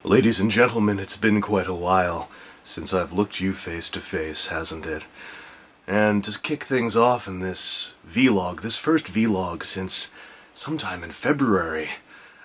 Ladies and gentlemen, it's been quite a while since I've looked you face to face, hasn't it? And to kick things off in this vlog, this first vlog since sometime in February,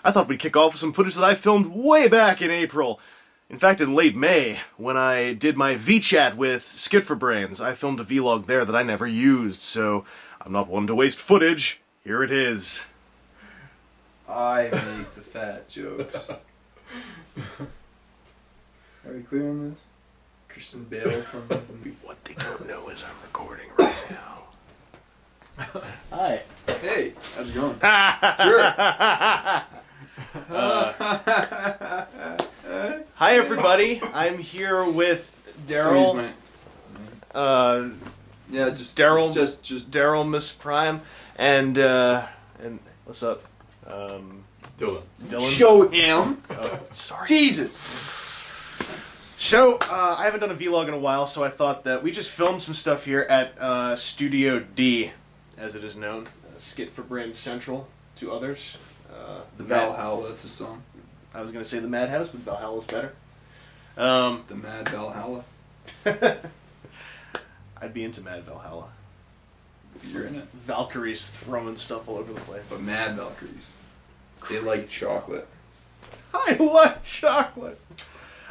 I thought we'd kick off with some footage that I filmed way back in April. In fact, in late May, when I did my V-chat with Skitforbrains, I filmed a vlog there that I never used, so I'm not one to waste footage. Here it is. I make the fat jokes. Are we clear on this? Christian Bale from... What they don't know is I'm recording right now. Hi. Hey, how's it going? Hi everybody, I'm here with Daryl. Yeah, just Daryl, just Daryl, Miss Prime, and what's up? Dylan. Show him. Oh, sorry. Jesus. So, I haven't done a vlog in a while, so I thought that we just filmed some stuff here at Studio D, as it is known. Skitforbrains Central to others. The Valhalla, that's a song. I was going to say the Madhouse, but Valhalla's better. The Mad Valhalla. I'd be into Mad Valhalla. You're in it. Valkyries throwing stuff all over the place. But Mad Valkyries. They like chocolate. I like chocolate!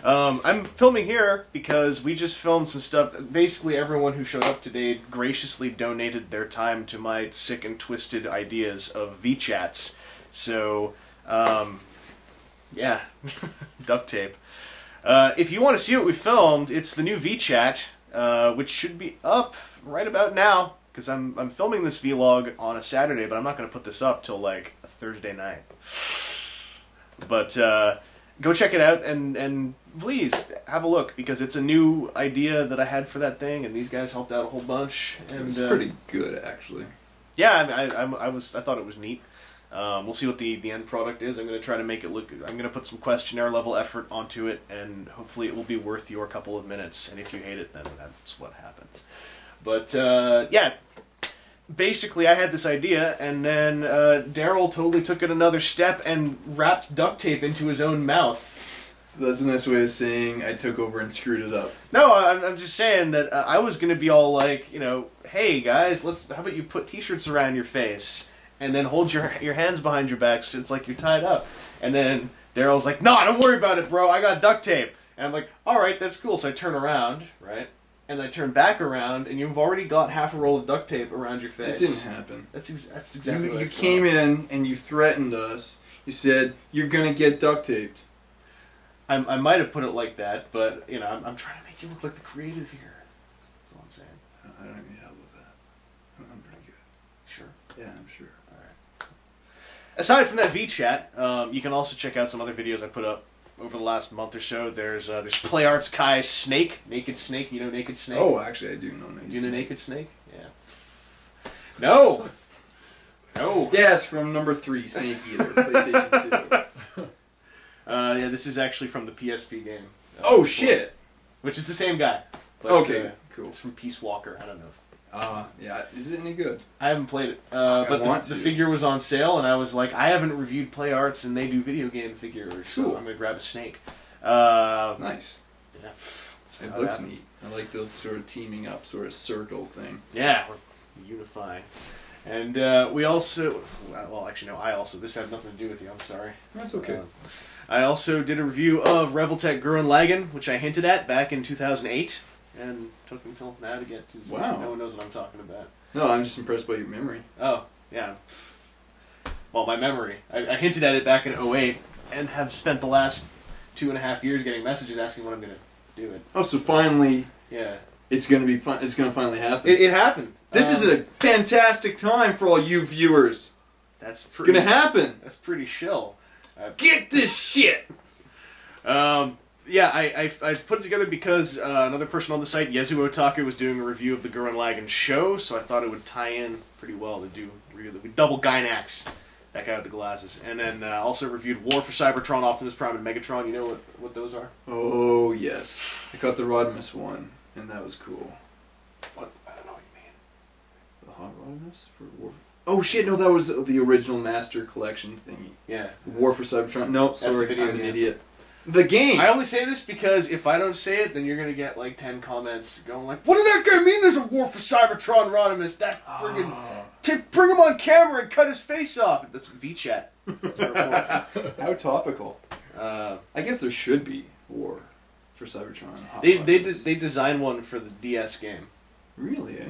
I'm filming here because we just filmed some stuff. Basically, everyone who showed up today graciously donated their time to my sick and twisted ideas of V-chats. So, yeah, duct tape. If you want to see what we filmed, it's the new V-chat, which should be up right about now, because I'm filming this vlog on a Saturday, but I'm not going to put this up till like a Thursday night. But go check it out and please have a look, because it's a new idea that I had for that thing, and these guys helped out a whole bunch. And it's pretty good, actually. Yeah, I thought it was neat. We'll see what the end product is. I'm going to try to make it look... I'm going to put some questionnaire level effort onto it, and hopefully it will be worth your couple of minutes. And if you hate it, then that's what happens. But, yeah. Basically, I had this idea, and then Daryl totally took it another step and wrapped duct tape into his own mouth. So that's a nice way of saying I took over and screwed it up. No, I'm just saying that I was going to be all like, you know, hey guys, how about you put t-shirts around your face and then hold your hands behind your back so it's like you're tied up. And then Daryl's like, no, don't worry about it, bro, I got duct tape. And I'm like, alright, that's cool. So I turn around, right? And I turn back around, and you've already got half a roll of duct tape around your face. It didn't happen. That's exactly what I saw. You came in, and you threatened us. You said, you're going to get duct taped. I might have put it like that, but, you know, I'm trying to make you look like the creative here. That's all I'm saying. I don't need help with that. I'm pretty good. Sure? Yeah, I'm sure. Alright. Aside from that V-chat, you can also check out some other videos I put up over the last month or so. There's Play Arts Kai's Snake, Naked Snake. You know Naked Snake? Oh, actually, I do know Naked Snake. Do you know Naked Snake? Yeah. No! No! Yes, from number 3, Snake Eater, PlayStation 2. Yeah, this is actually from the PSP game. Oh, shit! Which is the same guy. But, okay, cool. It's from Peace Walker, I don't know. Yeah, is it any good? I haven't played it, but the figure was on sale, and I was like, I haven't reviewed Play Arts, and they do video game figures, so cool. I'm going to grab a Snake. Nice. Yeah. It looks neat. I like those sort of teaming up, sort of circle thing. Yeah, we're unifying. And we also, well, actually, no, I also, this had nothing to do with you, I'm sorry. That's okay. I also did a review of Reveltech Gurren Lagann, which I hinted at back in 2008. And took until now to get to... Wow. No one knows what I'm talking about. No, I'm just impressed by your memory. Oh, yeah. Well, my memory. I hinted at it back in 2008, and have spent the last 2.5 years getting messages asking when I'm going to do it. Oh, so finally... Yeah. It's going to be fun. It's going to finally happen. It happened. This is a fantastic time for all you viewers. It's going to happen. That's pretty shill. Get this shit! Yeah, I put it together because another person on the site, Yezu Otaku, was doing a review of the Gurren Lagann show, so I thought it would tie in pretty well to do we double Gynaxed, that guy with the glasses, and then also reviewed War for Cybertron, Optimus Prime, and Megatron. You know what those are? Oh yes, I got the Rodimus one, and that was cool. What? I don't know what you mean. The Hot Rodimus for War. Oh shit! No, that was the original Master Collection thingy. Yeah. War for Cybertron. Nope, sorry, I'm an idiot. The game. I only say this because if I don't say it, then you're gonna get like 10 comments going like, "What did that guy mean? There's a war for Cybertron, Rodimus? That friggin' bring him on camera and cut his face off." That's VChat. How topical. I guess there should be war for Cybertron. They designed one for the DS game. Really? Eh?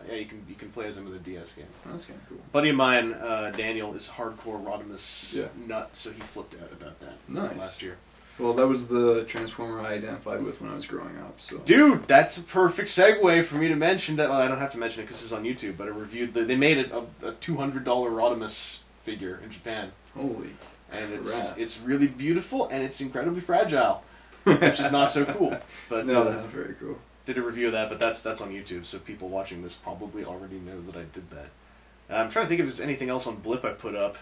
Yeah, you can play as him in the DS game. Oh, that's kind of cool. Buddy of mine, Daniel, is hardcore Rodimus nut, so he flipped out about that last year. Well, that was the Transformer I identified with when I was growing up. So, dude, that's a perfect segue for me to mention that. Well, I don't have to mention it because it's on YouTube, but I reviewed they made a $200 Rodimus figure in Japan. Holy! And it's really beautiful and it's incredibly fragile, which is not so cool. But no, that's very cool. Did a review of that, but that's on YouTube, so people watching this probably already know that I did that. I'm trying to think if there's anything else on Blip I put up.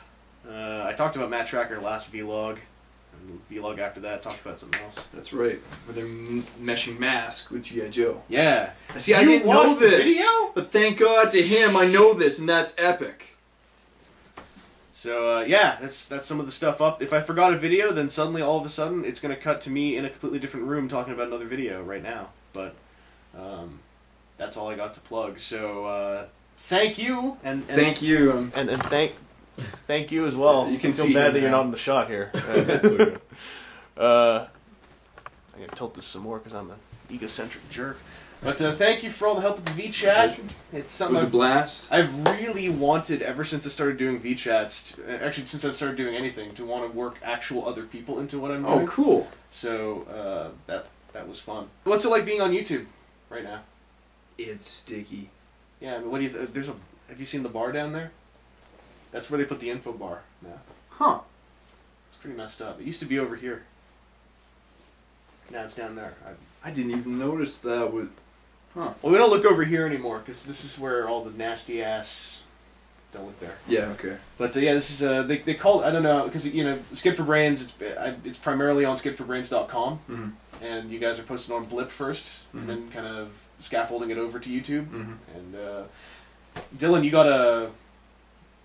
I talked about Matt Tracker last vlog. And the vlog after that talked about something else. That's right, with their meshing mask with G.I. Joe. Yeah. See, I didn't know this, video? But thank God to him, I know this, and that's epic. So yeah, that's some of the stuff up. If I forgot a video, then suddenly all of a sudden it's going to cut to me in a completely different room talking about another video right now. But that's all I got to plug. So thank you and thank you and thank you as well. You can feel see bad that now. you're not in the shot here. Okay. I'm gonna tilt this some more because I'm an egocentric jerk. But thank you for all the help with the VChat. It's something it was a blast. I've really wanted ever since I started doing VChats. Actually, since I've started doing anything, to want to work actual other people into what I'm doing. Oh, cool. So that was fun. What's it like being on YouTube right now? It's sticky. Yeah, I mean, what do you? Have you seen the bar down there? That's where they put the info bar now. Huh. It's pretty messed up. It used to be over here. Now it's down there. I didn't even notice that with... Huh. Well, we don't look over here anymore, because this is where all the nasty ass... Don't look there. Yeah, okay. But yeah, this is... they call it... I don't know, because, you know, Skid for Brains, it's primarily on skidforbrains.com. Mm-hmm. And you guys are posting on Blip first, and then kind of scaffolding it over to YouTube. Mm-hmm. And Dylan, you got a...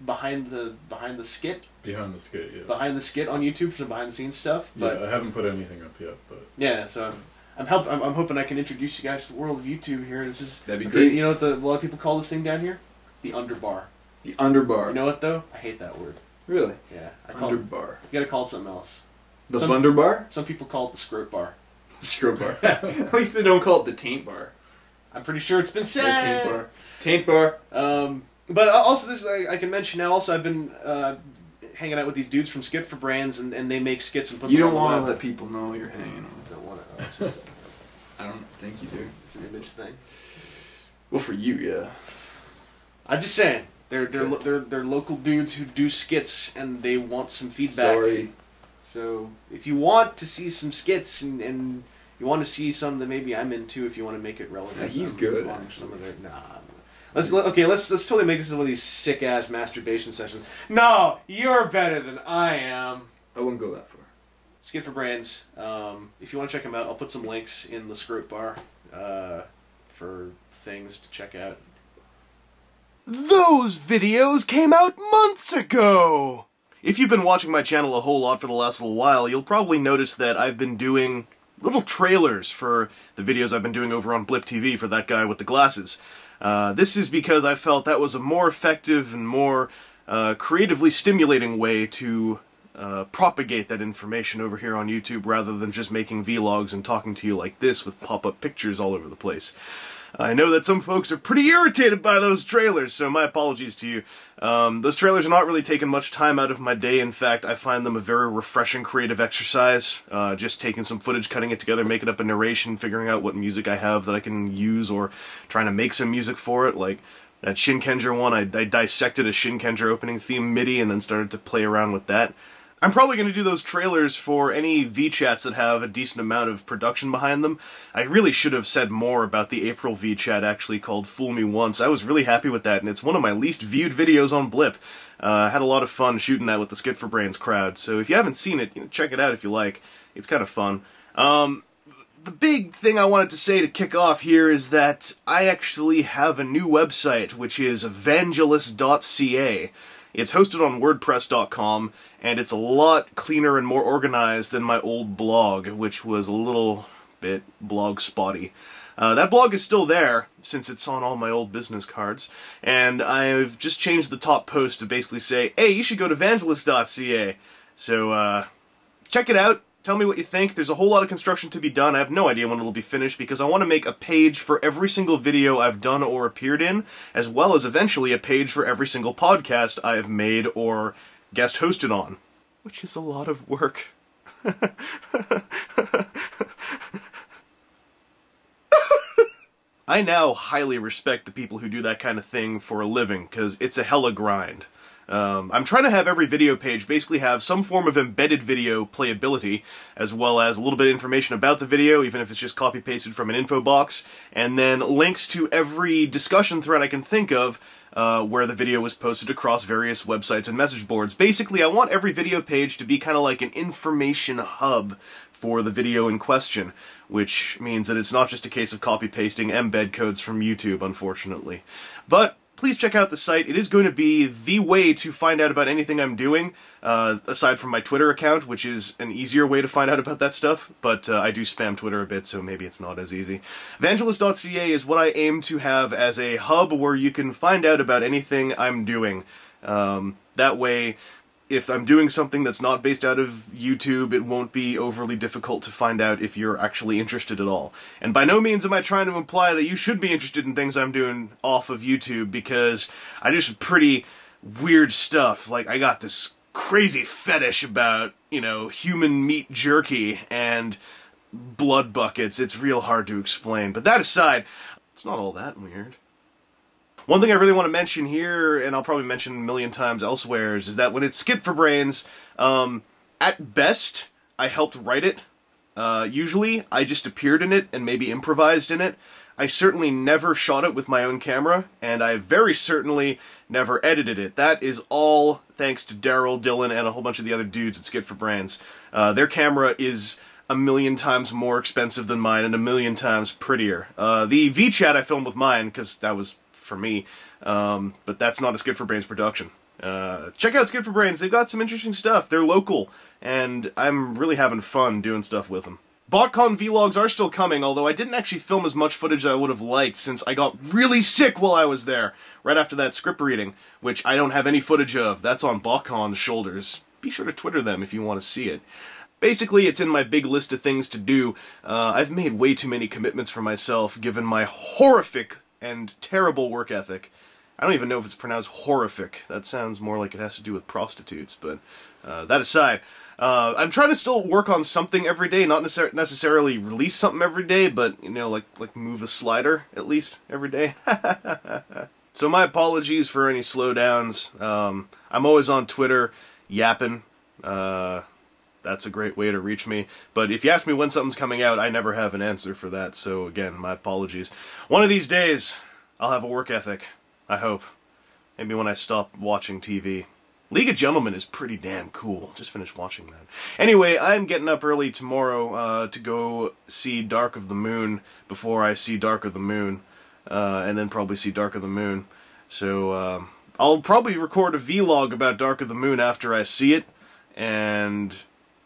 Behind the skit? Behind the skit, yeah. Behind the skit on YouTube for some behind the scenes stuff. But yeah, I haven't put anything up yet, but yeah, so I'm hoping I can introduce you guys to the world of YouTube here. This is that'd be great. You know what a lot of people call this thing down here? The underbar. The underbar. You know what though? I hate that word. Really? Yeah. Underbar. You gotta call it something else. The Thunderbar? Some people call it the scrote bar. The scrote bar. At least they don't call it the taint bar. I'm pretty sure it's been said. The taint bar. Taint bar. But also this I can mention now. Also, I've been hanging out with these dudes from Skid for Brands, and they make skits and put. You them don't on the want to web. let people know you're hanging on. I don't want to. It's just, I don't think you do. It's an image thing. Well, for you, yeah. I'm just saying they're local dudes who do skits, and they want some feedback. Sorry. So if you want to see some skits and you want to see some that maybe I'm into, if you want to make it relevant, yeah, he's good. Some of their Let's totally make this one of these sick ass masturbation sessions. No, you're better than I am. I wouldn't go that far. Skid for Brains. If you want to check them out, I'll put some links in the scrote bar for things to check out. Those videos came out months ago! If you've been watching my channel a whole lot for the last little while, you'll probably notice that I've been doing little trailers for the videos I've been doing over on Blip TV for that guy with the glasses. This is because I felt that was a more effective and more creatively stimulating way to propagate that information over here on YouTube rather than just making vlogs and talking to you like this with pop-up pictures all over the place. I know that some folks are pretty irritated by those trailers, so my apologies to you. Those trailers are not really taking much time out of my day. In fact, I find them a very refreshing creative exercise. Just taking some footage, cutting it together, making up a narration, figuring out what music I have that I can use, or trying to make some music for it. Like that Shinkenger one, I dissected a Shinkenger opening theme MIDI and then started to play around with that. I'm probably going to do those trailers for any VChats that have a decent amount of production behind them. I really should have said more about the April VChat actually called Fool Me Once. I was really happy with that, and it's one of my least viewed videos on Blip. Had a lot of fun shooting that with the Skid for Brains crowd, so if you haven't seen it, check it out if you like. It's kind of fun. The big thing I wanted to say to kick off here is that I actually have a new website, which is vangelus.ca. It's hosted on WordPress.com, and it's a lot cleaner and more organized than my old blog, which was a little bit blog spotty. That blog is still there, since it's on all my old business cards, and I've just changed the top post to basically say, hey, you should go to Vangelus.ca. So, check it out. Tell me what you think. There's a whole lot of construction to be done. I have no idea when it'll be finished because I want to make a page for every single video I've done or appeared in, as well as eventually a page for every single podcast I have made or guest hosted on. Which is a lot of work. I now highly respect the people who do that kind of thing for a living, because it's a hella grind. I'm trying to have every video page basically have some form of embedded video playability, as well as a little bit of information about the video, even if it's just copy-pasted from an info box, and then links to every discussion thread I can think of where the video was posted across various websites and message boards. Basically, I want every video page to be kind of like an information hub for the video in question, which means that it's not just a case of copy-pasting embed codes from YouTube, unfortunately. But please check out the site. It is going to be the way to find out about anything I'm doing, aside from my Twitter account, which is an easier way to find out about that stuff, but I do spam Twitter a bit, so maybe it's not as easy. Vangelus.ca is what I aim to have as a hub where you can find out about anything I'm doing. That way, if I'm doing something that's not based out of YouTube, it won't be overly difficult to find out if you're actually interested at all. And by no means am I trying to imply that you should be interested in things I'm doing off of YouTube, because I do some pretty weird stuff. Like, I got this crazy fetish about, you know, human meat jerky and blood buckets. It's real hard to explain. But that aside, it's not all that weird. One thing I really want to mention here, and I'll probably mention a million times elsewhere, is that when it's Skip for Brains, at best, I helped write it. Usually, I just appeared in it and maybe improvised in it. I certainly never shot it with my own camera, and I very certainly never edited it. That is all thanks to Daryl, Dylan, and a whole bunch of the other dudes at Skip for Brains. Their camera is a million times more expensive than mine and a million times prettier. The VChat I filmed with mine, because that was for me, but that's not a Skip for Brains production. Check out Skip for Brains. They've got some interesting stuff. They're local, and I'm really having fun doing stuff with them. BotCon vlogs are still coming, although I didn't actually film as much footage as I would have liked since I got really sick while I was there, right after that script reading, which I don't have any footage of. That's on BotCon's shoulders. Be sure to Twitter them if you want to see it. Basically, it's in my big list of things to do. I've made way too many commitments for myself, given my horrific and terrible work ethic. I don't even know if it's pronounced horrific. That sounds more like it has to do with prostitutes, but that aside, I'm trying to still work on something every day, not necessarily release something every day, but, you know, like move a slider, at least, every day. So my apologies for any slowdowns. I'm always on Twitter, yapping. That's a great way to reach me. But if you ask me when something's coming out, I never have an answer for that. So again, my apologies. One of these days, I'll have a work ethic. I hope. Maybe when I stop watching TV. League of Gentlemen is pretty damn cool. Just finished watching that. Anyway, I'm getting up early tomorrow to go see Dark of the Moon before I see Dark of the Moon. And then probably see Dark of the Moon. So I'll probably record a vlog about Dark of the Moon after I see it. And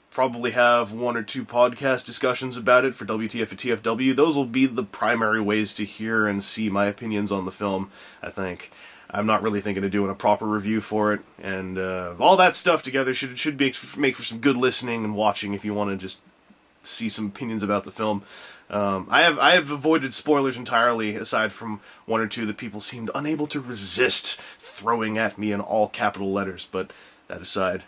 probably have one or two podcast discussions about it for WTF and TFW. Those will be the primary ways to hear and see my opinions on the film, I think. I'm not really thinking of doing a proper review for it, and all that stuff together should make for some good listening and watching if you want to just see some opinions about the film. I have avoided spoilers entirely, aside from one or two that people seemed unable to resist throwing at me in all capital letters, but that aside.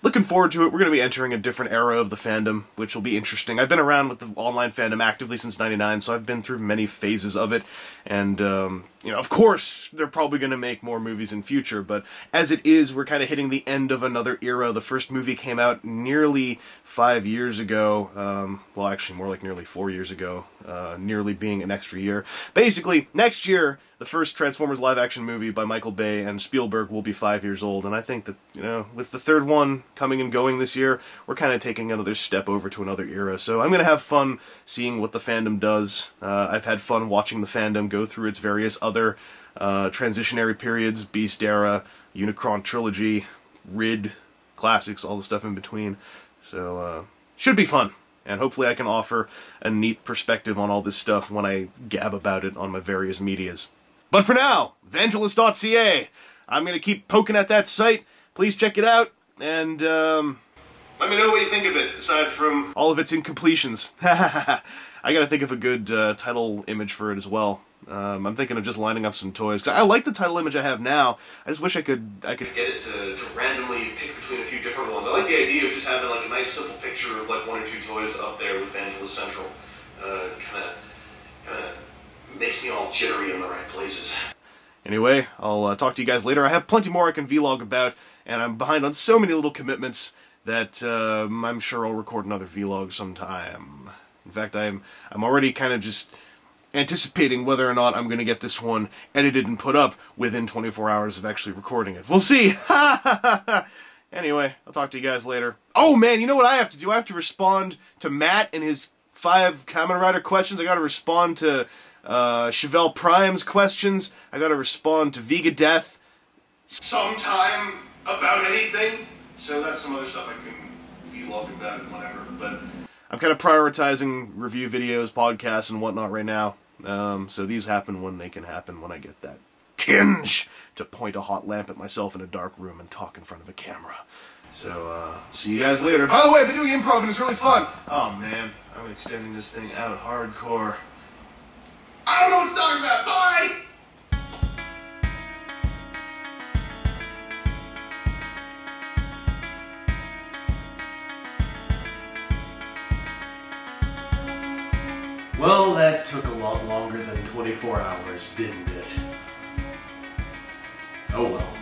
Looking forward to it. We're going to be entering a different era of the fandom, which will be interesting. I've been around with the online fandom actively since '99, so I've been through many phases of it, and, you know, of course, they're probably going to make more movies in future, but as it is, we're kind of hitting the end of another era. The first movie came out nearly 5 years ago, well, actually, more like nearly 4 years ago, nearly being an extra year. Basically, next year, the first Transformers live-action movie by Michael Bay and Spielberg will be 5 years old, and I think that, you know, with the third one coming and going this year, we're kind of taking another step over to another era, so I'm going to have fun seeing what the fandom does. I've had fun watching the fandom go through its various other transitionary periods, Beast era, Unicron Trilogy, Rid, Classics, all the stuff in between. So, should be fun. And hopefully I can offer a neat perspective on all this stuff when I gab about it on my various medias. But for now, Vangelus.ca. I'm going to keep poking at that site. Please check it out, and let me know what you think of it, aside from all of its incompletions. I gotta think of a good title image for it as well. I'm thinking of just lining up some toys, because I like the title image I have now. I just wish I could get it to randomly pick between a few different ones. I like the idea of just having like a nice simple picture of like 1 or 2 toys up there with Vangelus Central. Kinda makes me all jittery in the right places. Anyway, I'll talk to you guys later. I have plenty more I can vlog about, and I'm behind on so many little commitments that I'm sure I'll record another vlog sometime. In fact, I'm already kind of just anticipating whether or not I'm going to get this one edited and put up within 24 hours of actually recording it. We'll see! Anyway, I'll talk to you guys later. Oh man, you know what I have to do? I have to respond to Matt and his 5 Kamen Rider questions. I gotta respond to Chevelle Prime's questions. I gotta respond to Vega Death sometime about anything. So that's some other stuff I can vlog about whenever. But I'm kind of prioritizing review videos, podcasts, and whatnot right now. So these happen when they can happen, when I get that tinge to point a hot lamp at myself in a dark room and talk in front of a camera. So, see you guys later. By the way, I've been doing improv and it's really fun. Oh man, I'm extending this thing out hardcore. I don't know what it's talking about. Bye! Well, that took a lot longer than 24 hours, didn't it? Oh well.